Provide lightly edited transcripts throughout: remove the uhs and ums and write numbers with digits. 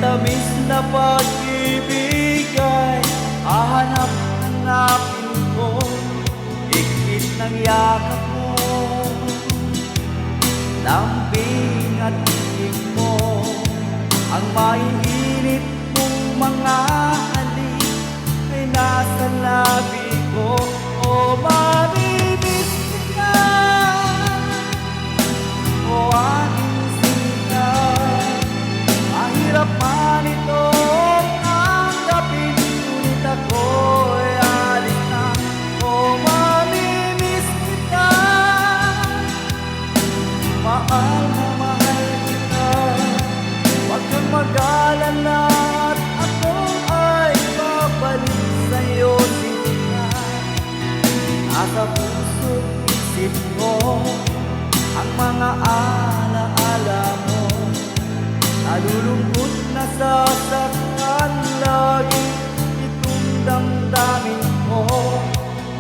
tamis na pag-ibig ay hahanap-hanapin ko, higpit ng yakap mo, lambing at titig mo, ang maiinit mong mga halik ay nasa labi ko. O mamimiss kita, o aking sinta, mahirap man itong tanggapin, ngunit ako'y alis na. O mamimiss kita, mahal na mahal kita, huwag kang mag-alala at ako ay babalik sa'yo. Nasa puso't isip ko ang mga alaala mo, nalulungkot na sasaktan lagi itong damdamin ko,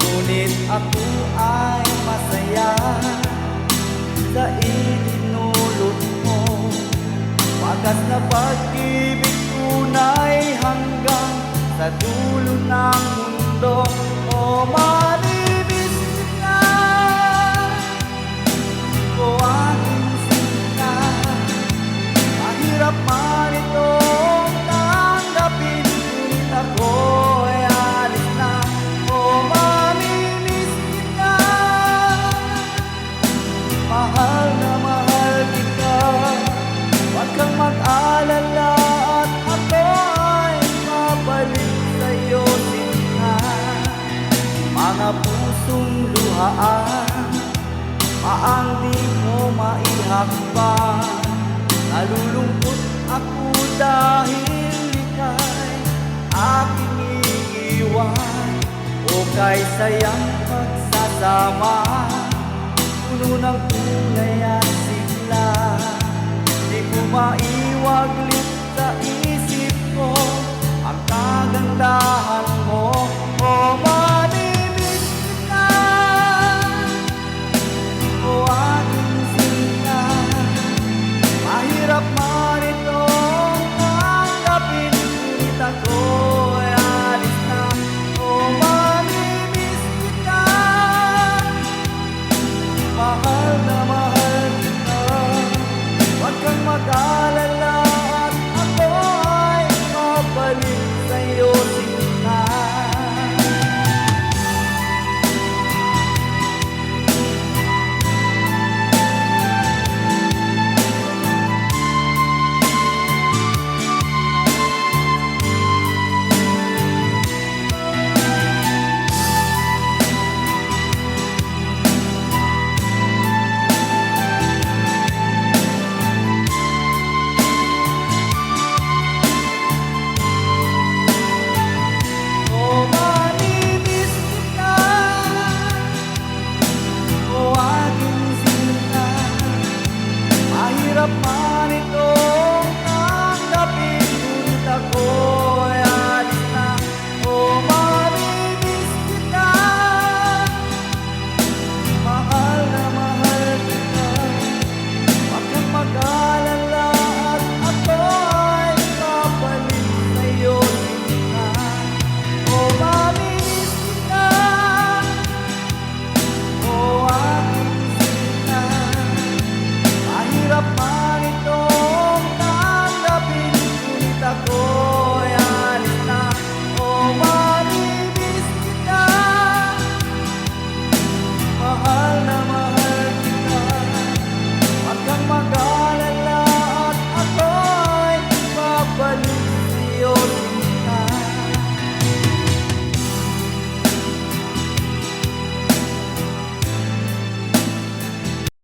ngunit ako ay masaya sa itinulot mo. Wagas na pag-ibig tunay hanggang sa dulo ng mundo. O mamimiss kita, o aking sinta, mahirap man itong tanggapin, ngunit ako'y alis na. O mamimiss kita, mahal na mahal kita, huwag kang mag-alala at ako ay mabalik sa'yo. Mga pusong luhaan, paang di mo maihakbang, nalulungkot ako dahil ika'y aking iiwan. O kay sayang pagsasama, puno ng kulay at sigla, di ko maiwaglit sa isip ko ang kagandahan